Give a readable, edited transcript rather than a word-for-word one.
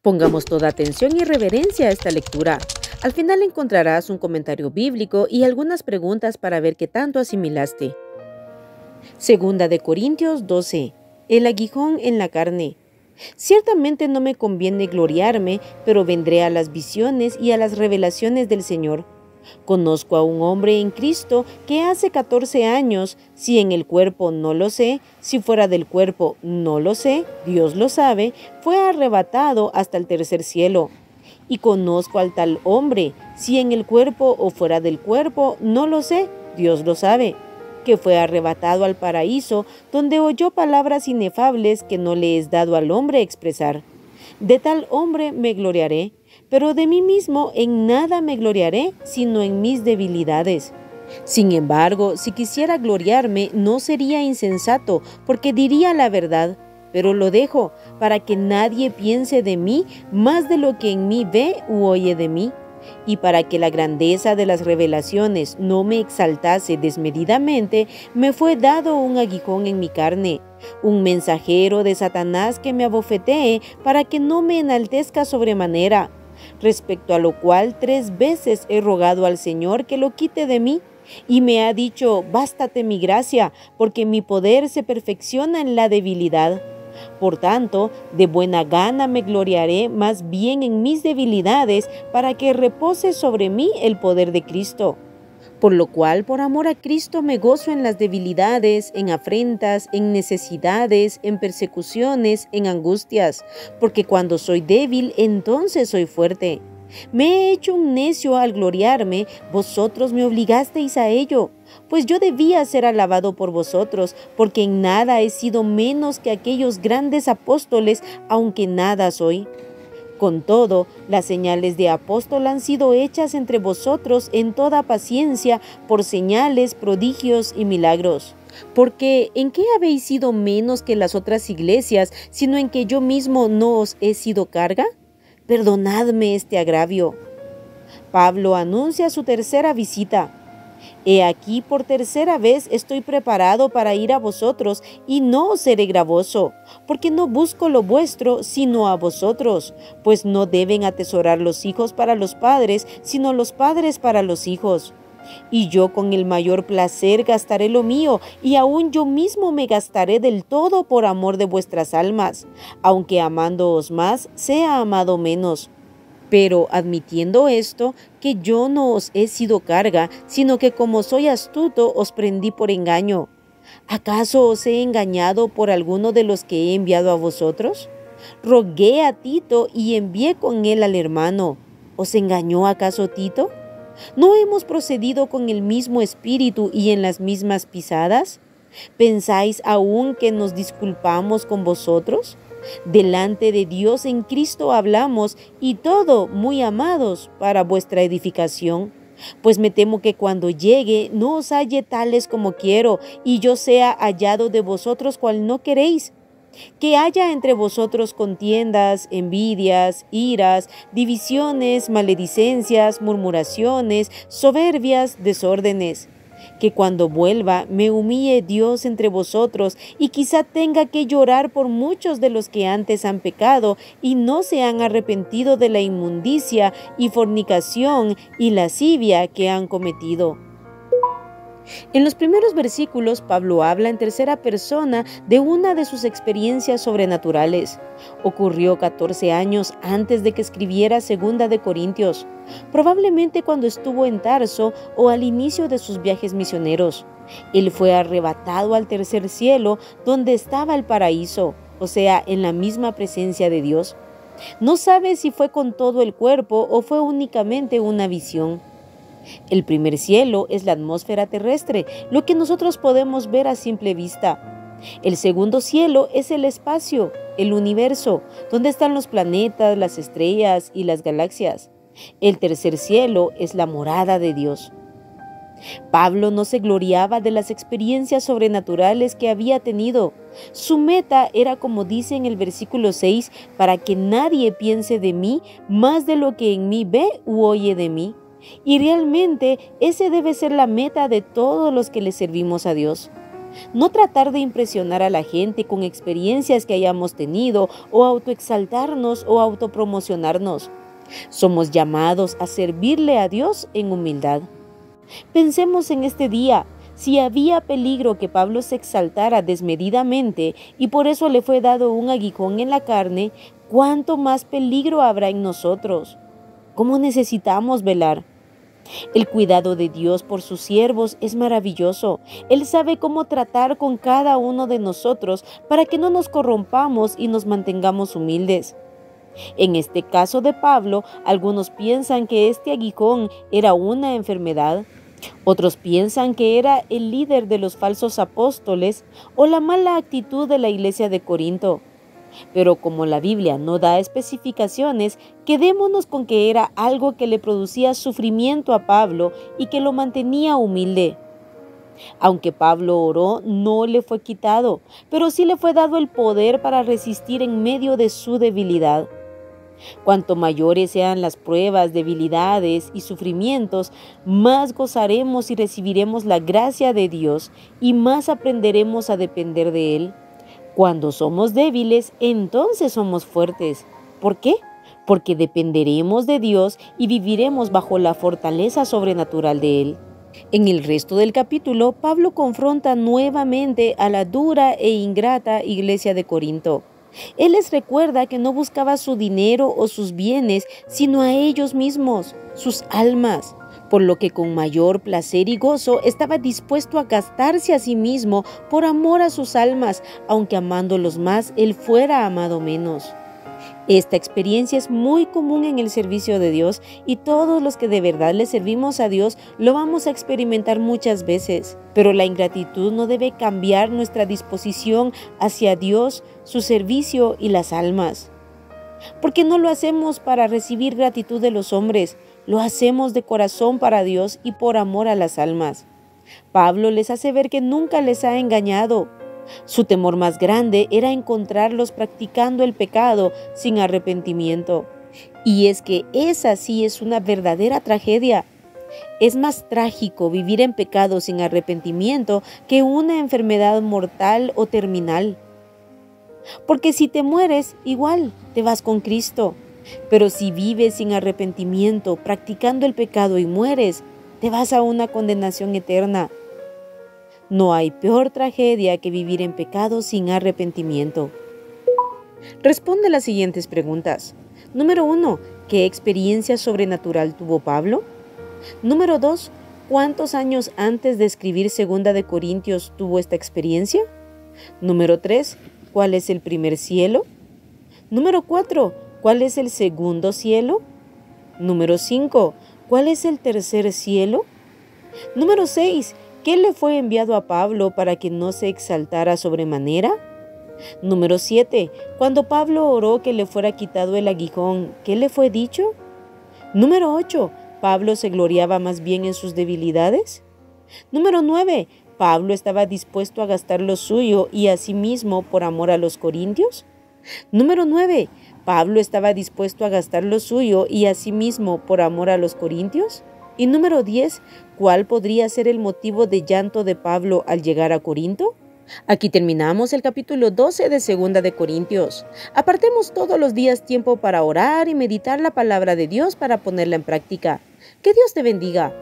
Pongamos toda atención y reverencia a esta lectura. Al final encontrarás un comentario bíblico y algunas preguntas para ver qué tanto asimilaste. Segunda de Corintios 12. El aguijón en la carne. Ciertamente no me conviene gloriarme, pero vendré a las visiones y a las revelaciones del Señor. Conozco a un hombre en Cristo que hace 14 años, si en el cuerpo no lo sé, si fuera del cuerpo no lo sé, Dios lo sabe, fue arrebatado hasta el tercer cielo. Y conozco al tal hombre, si en el cuerpo o fuera del cuerpo no lo sé, Dios lo sabe, que fue arrebatado al paraíso, donde oyó palabras inefables que no le es dado al hombre expresar. De tal hombre me gloriaré, pero de mí mismo en nada me gloriaré, sino en mis debilidades. Sin embargo, si quisiera gloriarme, no sería insensato, porque diría la verdad, pero lo dejo, para que nadie piense de mí más de lo que en mí ve u oye de mí, y para que la grandeza de las revelaciones no me exaltase desmedidamente, me fue dado un aguijón en mi carne, un mensajero de Satanás que me abofetee para que no me enaltezca sobremanera, respecto a lo cual 3 veces he rogado al Señor que lo quite de mí, y me ha dicho: bástate mi gracia, porque mi poder se perfecciona en la debilidad. Por tanto, de buena gana me gloriaré más bien en mis debilidades, para que repose sobre mí el poder de Cristo. Por lo cual, por amor a Cristo, me gozo en las debilidades, en afrentas, en necesidades, en persecuciones, en angustias, porque cuando soy débil, entonces soy fuerte. Me he hecho un necio al gloriarme, vosotros me obligasteis a ello, pues yo debía ser alabado por vosotros, porque en nada he sido menos que aquellos grandes apóstoles, aunque nada soy. Con todo, las señales de apóstol han sido hechas entre vosotros en toda paciencia por señales, prodigios y milagros. Porque ¿en qué habéis sido menos que las otras iglesias, sino en que yo mismo no os he sido carga? Perdonadme este agravio. Pablo anuncia su tercera visita. He aquí, por tercera vez estoy preparado para ir a vosotros, y no os seré gravoso, porque no busco lo vuestro, sino a vosotros, pues no deben atesorar los hijos para los padres, sino los padres para los hijos. Y yo con el mayor placer gastaré lo mío, y aún yo mismo me gastaré del todo por amor de vuestras almas, aunque amándoos más, sea amado menos. Pero admitiendo esto, que yo no os he sido carga, sino que como soy astuto os prendí por engaño. ¿Acaso os he engañado por alguno de los que he enviado a vosotros? Rogué a Tito y envié con él al hermano. ¿Os engañó acaso Tito? ¿No hemos procedido con el mismo espíritu y en las mismas pisadas? ¿Pensáis aún que nos disculpamos con vosotros? Delante de Dios en Cristo hablamos, y todo, muy amados, para vuestra edificación. Pues me temo que cuando llegue no os halle tales como quiero, y yo sea hallado de vosotros cual no queréis. Que haya entre vosotros contiendas, envidias, iras, divisiones, maledicencias, murmuraciones, soberbias, desórdenes. Que cuando vuelva me humille Dios entre vosotros, y quizá tenga que llorar por muchos de los que antes han pecado y no se han arrepentido de la inmundicia y fornicación y lascivia que han cometido. En los primeros versículos, Pablo habla en tercera persona de una de sus experiencias sobrenaturales. Ocurrió 14 años antes de que escribiera Segunda de Corintios, probablemente cuando estuvo en Tarso o al inicio de sus viajes misioneros. Él fue arrebatado al tercer cielo, donde estaba el paraíso, o sea, en la misma presencia de Dios. No sabe si fue con todo el cuerpo o fue únicamente una visión. El primer cielo es la atmósfera terrestre, lo que nosotros podemos ver a simple vista. El segundo cielo es el espacio, el universo, donde están los planetas, las estrellas y las galaxias. El tercer cielo es la morada de Dios. Pablo no se gloriaba de las experiencias sobrenaturales que había tenido. Su meta era, como dice en el versículo 6, para que nadie piense de mí más de lo que en mí ve u oye de mí. Y realmente ese debe ser la meta de todos los que le servimos a Dios. No tratar de impresionar a la gente con experiencias que hayamos tenido o autoexaltarnos o autopromocionarnos. Somos llamados a servirle a Dios en humildad. Pensemos en este día. Si había peligro que Pablo se exaltara desmedidamente y por eso le fue dado un aguijón en la carne, ¿cuánto más peligro habrá en nosotros? ¿Cómo necesitamos velar? El cuidado de Dios por sus siervos es maravilloso. Él sabe cómo tratar con cada uno de nosotros para que no nos corrompamos y nos mantengamos humildes. En este caso de Pablo, algunos piensan que este aguijón era una enfermedad. Otros piensan que era el líder de los falsos apóstoles o la mala actitud de la iglesia de Corinto. Pero como la Biblia no da especificaciones, quedémonos con que era algo que le producía sufrimiento a Pablo y que lo mantenía humilde. Aunque Pablo oró, no le fue quitado, pero sí le fue dado el poder para resistir en medio de su debilidad. Cuanto mayores sean las pruebas, debilidades y sufrimientos, más gozaremos y recibiremos la gracia de Dios y más aprenderemos a depender de Él. Cuando somos débiles, entonces somos fuertes. ¿Por qué? Porque dependeremos de Dios y viviremos bajo la fortaleza sobrenatural de Él. En el resto del capítulo, Pablo confronta nuevamente a la dura e ingrata iglesia de Corinto. Él les recuerda que no buscaba su dinero o sus bienes, sino a ellos mismos, sus almas, por lo que con mayor placer y gozo estaba dispuesto a gastarse a sí mismo por amor a sus almas, aunque amándolos más, él fuera amado menos. Esta experiencia es muy común en el servicio de Dios y todos los que de verdad le servimos a Dios lo vamos a experimentar muchas veces. Pero la ingratitud no debe cambiar nuestra disposición hacia Dios, su servicio y las almas. Porque no lo hacemos para recibir gratitud de los hombres, lo hacemos de corazón para Dios y por amor a las almas. Pablo les hace ver que nunca les ha engañado. Su temor más grande era encontrarlos practicando el pecado sin arrepentimiento. Y es que esa sí es una verdadera tragedia. Es más trágico vivir en pecado sin arrepentimiento que una enfermedad mortal o terminal. Porque si te mueres, igual te vas con Cristo. Pero si vives sin arrepentimiento, practicando el pecado y mueres, te vas a una condenación eterna. No hay peor tragedia que vivir en pecado sin arrepentimiento. Responde las siguientes preguntas. Número 1. ¿Qué experiencia sobrenatural tuvo Pablo? Número 2. ¿Cuántos años antes de escribir 2 de Corintios tuvo esta experiencia? Número 3. ¿Cuál es el primer cielo? Número 4. ¿Cuál es el segundo cielo? Número 5. ¿Cuál es el tercer cielo? Número 6. ¿Qué le fue enviado a Pablo para que no se exaltara sobremanera? Número 7. Cuando Pablo oró que le fuera quitado el aguijón, ¿qué le fue dicho? Número 8. ¿Pablo se gloriaba más bien en sus debilidades? Número 9. ¿Pablo estaba dispuesto a gastar lo suyo y a sí mismo por amor a los corintios? Número 9. ¿Pablo estaba dispuesto a gastar lo suyo y a sí mismo por amor a los corintios? Y número 10. ¿Cuál podría ser el motivo de llanto de Pablo al llegar a Corinto? Aquí terminamos el capítulo 12 de 2 de Corintios. Apartemos todos los días tiempo para orar y meditar la palabra de Dios para ponerla en práctica. Que Dios te bendiga.